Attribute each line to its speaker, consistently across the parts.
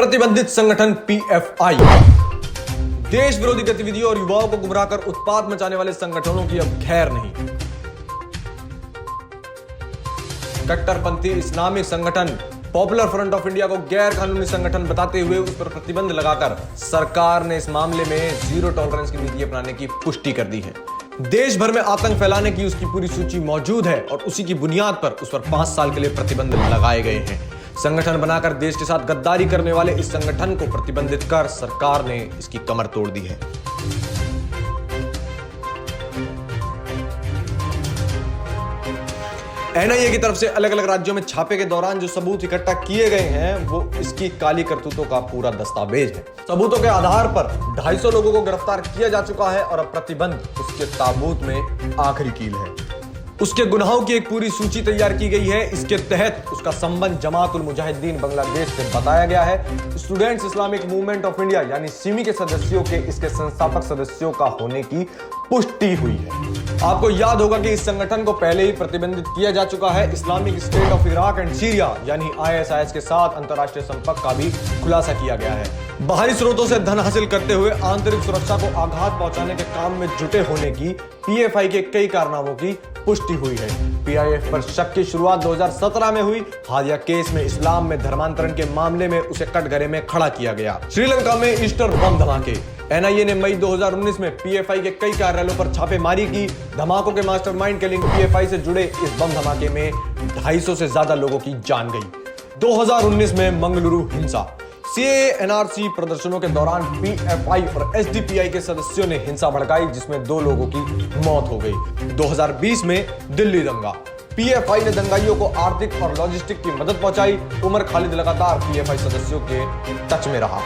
Speaker 1: प्रतिबंधित संगठन पीएफआई देश विरोधी गतिविधियों और युवाओं को गुमराह कर उत्पात मचाने वाले संगठनों की अब खैर नहीं। कट्टरपंथी इस्लामिक संगठन पॉपुलर फ्रंट ऑफ इंडिया को गैर कानूनी संगठन बताते हुए उस पर प्रतिबंध लगाकर सरकार ने इस मामले में जीरो टॉलरेंस की नीति अपनाने की पुष्टि कर दी है। देश भर में आतंक फैलाने की उसकी पूरी सूची मौजूद है और उसी की बुनियाद पर उस पर 5 साल के लिए प्रतिबंध लगाए गए हैं। संगठन बनाकर देश के साथ गद्दारी करने वाले इस संगठन को प्रतिबंधित कर सरकार ने इसकी कमर तोड़ दी है। एनआईए की तरफ से अलग अलग राज्यों में छापे के दौरान जो सबूत इकट्ठा किए गए हैं वो इसकी काली करतूतों का पूरा दस्तावेज है। सबूतों के आधार पर 250 लोगों को गिरफ्तार किया जा चुका है और अब प्रतिबंध उसके ताबूत में आखिरी कील है। उसके गुनाहों की एक पूरी सूची तैयार की गई है। इसके तहत उसका संबंध जमात उल मुजाहिदीन बांग्लादेश से बताया गया है। Students Islamic movement of India यानी सिमी के सदस्यों के इसके संस्थापक सदस्यों का होने की पुष्टि हुई है। आपको याद होगा कि इस संगठन को पहले ही प्रतिबंधित किया जा चुका है। Islamic state of Iraq and Syria यानी आईएसआईएस के साथ अंतरराष्ट्रीय संपर्क का भी खुलासा किया गया है। बाहरी स्रोतों से धन हासिल करते हुए आंतरिक सुरक्षा को आघात पहुंचाने के काम में जुटे होने की पीएफआई के कई कारनामों की पुष्टि हुई है। पीआईएफ पर शक की शुरुआत 2017 में हुई। हालिया केस में इस्लाम में धर्मांतरण के मामले में उसे कटघरे में खड़ा किया गया। श्रीलंका में ईस्टर बम धमाके। एनआईए ने मई 2019 में पीएफआई के कई कार्यालयों पर छापेमारी की। धमाकों के मास्टरमाइंड के लिंक पीएफआई से जुड़े इस बम धमाके में 250 से ज्यादा लोगों की जान गई। 2019 में मंगलुरु हिंसा। सीएए एनआरसी प्रदर्शनों के दौरान पीएफआई और एसडीपीआई के सदस्यों ने हिंसा भड़काई जिसमें 2 लोगों की मौत हो गई। 2020 में दिल्ली दंगा। पीएफआई ने दंगाइयों को आर्थिक और लॉजिस्टिक की मदद पहुंचाई। उमर खालिद लगातार पीएफआई सदस्यों के टच में रहा।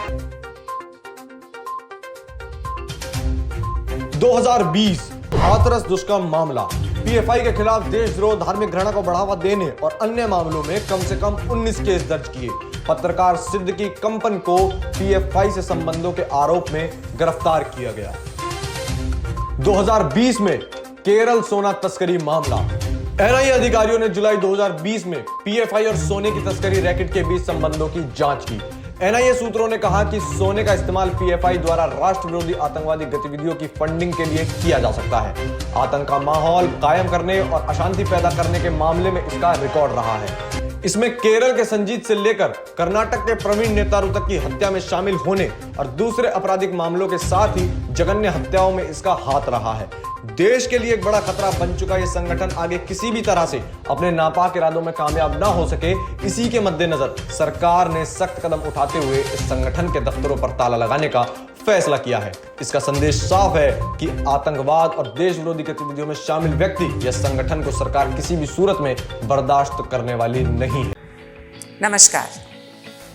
Speaker 1: 2020 हाथरस दुष्कर्म मामला। पीएफआई के खिलाफ देशद्रोह, धार्मिक घृणा को बढ़ावा देने और अन्य मामलों में कम से कम 19 केस दर्ज किए। पत्रकार सिद्दीकी कंपन को पीएफआई से संबंधों के आरोप में गिरफ्तार किया गया। 2020 में केरल सोना तस्करी मामला। एनआईए अधिकारियों ने जुलाई 2020 में पीएफआई और सोने की तस्करी रैकेट के बीच संबंधों की जांच की। एनआईए सूत्रों ने कहा कि सोने का इस्तेमाल पीएफआई द्वारा राष्ट्र विरोधी आतंकवादी गतिविधियों की फंडिंग के लिए किया जा सकता है। आतंक का माहौल कायम करने और अशांति पैदा करने के मामले में इसका रिकॉर्ड रहा है। इसमें केरल के संजीत से लेकर कर्नाटक के प्रवीण नेतारू तक की हत्या में शामिल होने और दूसरे आपराधिक मामलों के साथ ही जघन्य हत्याओं में इसका हाथ रहा है। देश के लिए एक बड़ा खतरा बन चुका यह संगठन आगे किसी भी तरह से अपने नापाक इरादों में कामयाब ना हो सके, इसी के मद्देनजर सरकार ने सख्त कदम उठाते हुए इस संगठन के दफ्तरों पर ताला लगाने का फैसला किया है। इसका संदेश साफ है कि आतंकवाद और देश विरोधी गतिविधियों में शामिल व्यक्ति या संगठन को सरकार किसी भी सूरत में बर्दाश्त करने वाली नहीं है।
Speaker 2: नमस्कार,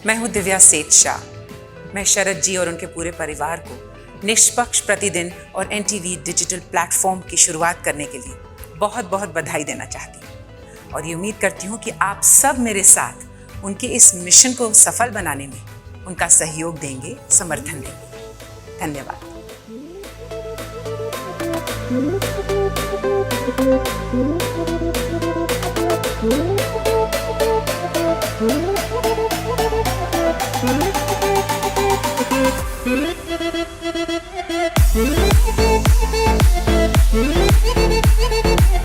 Speaker 2: मैं हूं दिव्या सेठ शाह। मैं शरद जी और उनके पूरे परिवार को निष्पक्ष प्रतिदिन और एनटीवी डिजिटल प्लेटफॉर्म की शुरुआत करने के लिए बहुत बहुत बधाई देना चाहती हूँ और ये उम्मीद करती हूँ कि आप सब मेरे साथ उनके इस मिशन को सफल बनाने में उनका सहयोग देंगे, समर्थन देंगे। धन्यवाद।